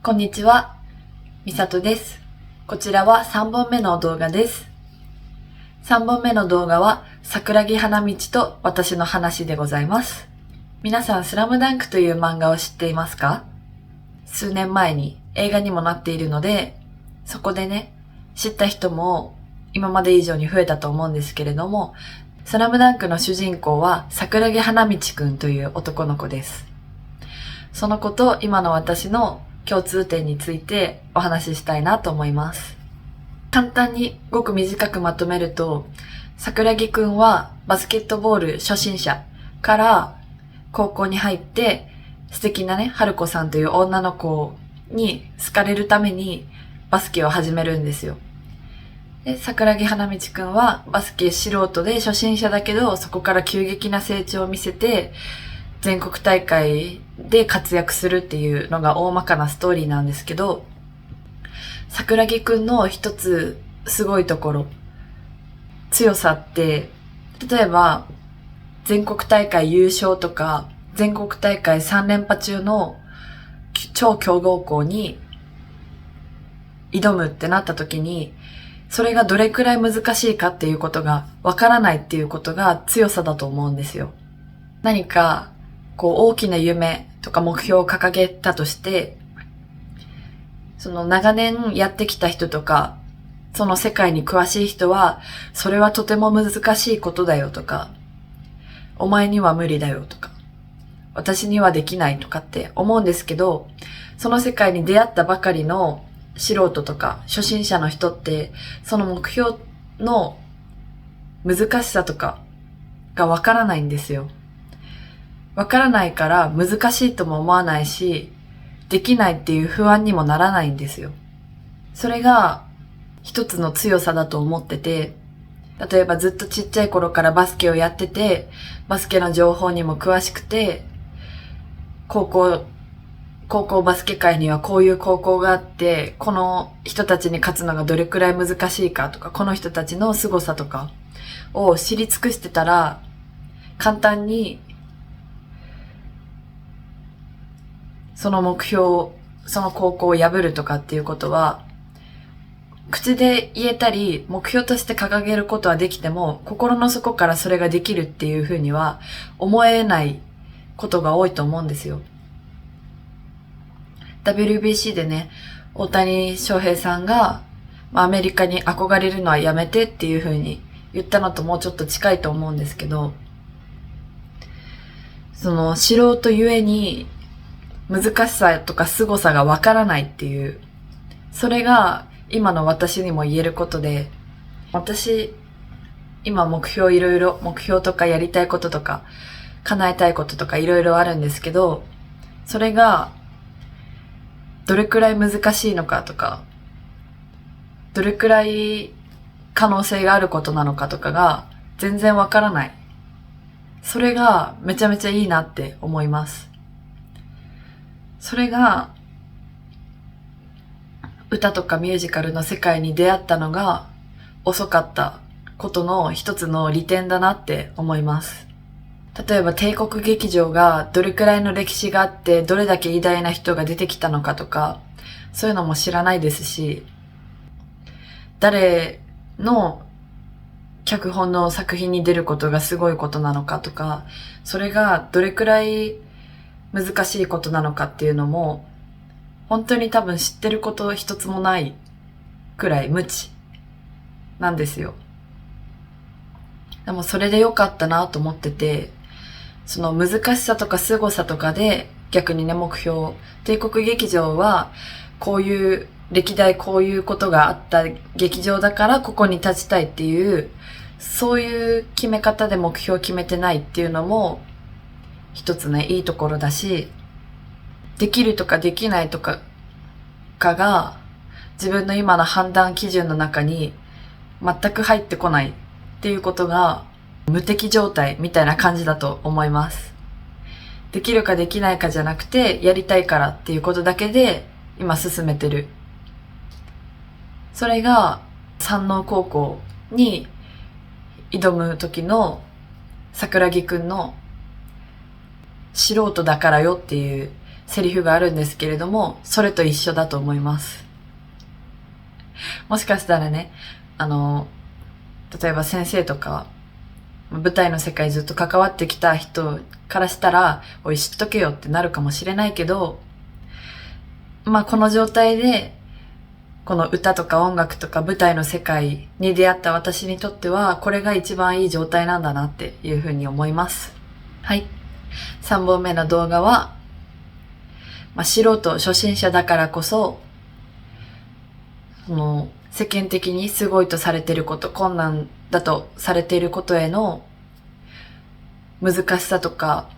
こんにちは、みさとです。こちらは3本目の動画です。3本目の動画は桜木花道と私の話でございます。皆さんスラムダンクという漫画を知っていますか？数年前に映画にもなっているので、そこでね、知った人も今まで以上に増えたと思うんですけれども、スラムダンクの主人公は桜木花道くんという男の子です。その子と今の私の共通点についてお話ししたいなと思います。簡単にごく短くまとめると、桜木くんはバスケットボール初心者から高校に入って素敵なね、春子さんという女の子に好かれるためにバスケを始めるんですよ。で、桜木花道くんはバスケ素人で初心者だけど、そこから急激な成長を見せて全国大会で活躍するっていうのが大まかなストーリーなんですけど、桜木くんの一つすごいところ、強さって、例えば全国大会優勝とか全国大会3連覇中の超強豪校に挑むってなった時に、それがどれくらい難しいかっていうことがわからないっていうことが強さだと思うんですよ。何か大きな夢とか目標を掲げたとして、その長年やってきた人とか、その世界に詳しい人は、それはとても難しいことだよとか、お前には無理だよとか、私にはできないとかって思うんですけど、その世界に出会ったばかりの素人とか初心者の人って、その目標の難しさとかがわからないんですよ。わからないから難しいとも思わないし、できないっていう不安にもならないんですよ。それが一つの強さだと思ってて、例えばずっとちっちゃい頃からバスケをやってて、バスケの情報にも詳しくて、高校バスケ界にはこういう高校があって、この人たちに勝つのがどれくらい難しいかとか、この人たちの凄さとかを知り尽くしてたら、簡単にその目標、その高校を破るとかっていうことは、口で言えたり、目標として掲げることはできても、心の底からそれができるっていうふうには思えないことが多いと思うんですよ。WBC でね、大谷翔平さんが、アメリカに憧れるのはやめてっていうふうに言ったのともうちょっと近いと思うんですけど、その素人ゆえに難しさとか凄さがわからないっていう、それが今の私にも言えることで、私、今目標とかやりたいこととか、叶えたいこととかいろいろあるんですけど、それが、どれくらい難しいのかとか、どれくらい可能性があることなのかとかが全然わからない。それがめちゃめちゃいいなって思います。それが、歌とかミュージカルの世界に出会ったのが遅かったことの一つの利点だなって思います。例えば帝国劇場がどれくらいの歴史があってどれだけ偉大な人が出てきたのかとか、そういうのも知らないですし、誰の脚本の作品に出ることがすごいことなのかとか、それがどれくらい難しいことなのかっていうのも、本当に多分知ってること一つもないくらい無知なんですよ。でもそれで良かったなと思ってて、その難しさとか凄さとかで逆にね、目標。帝国劇場はこういう歴代こういうことがあった劇場だからここに立ちたいっていう、そういう決め方で目標を決めてないっていうのも一つね、いいところだし、できるとかできないとかが自分の今の判断基準の中に全く入ってこないっていうことが無敵状態みたいな感じだと思います。できるかできないかじゃなくて、やりたいからっていうことだけで今進めてる。それが山王高校に挑む時の桜木くんの素人だからよっていうセリフがあるんですけれども、それと一緒だと思います。もしかしたらね、例えば先生とか、舞台の世界ずっと関わってきた人からしたら、おい知っとけよってなるかもしれないけど、この状態で、この歌とか音楽とか舞台の世界に出会った私にとっては、これが一番いい状態なんだなっていうふうに思います。はい。3本目の動画は、素人、初心者だからこそ、世間的にすごいとされていること、困難だとされていることへの難しさとか、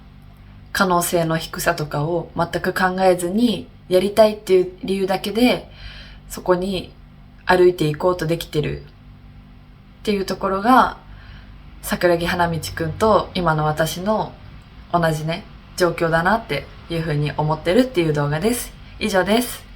可能性の低さとかを全く考えずに、やりたいっていう理由だけで、そこに歩いていこうとできてるっていうところが、桜木花道くんと今の私の同じね、状況だなっていうふうに思ってるっていう動画です。以上です。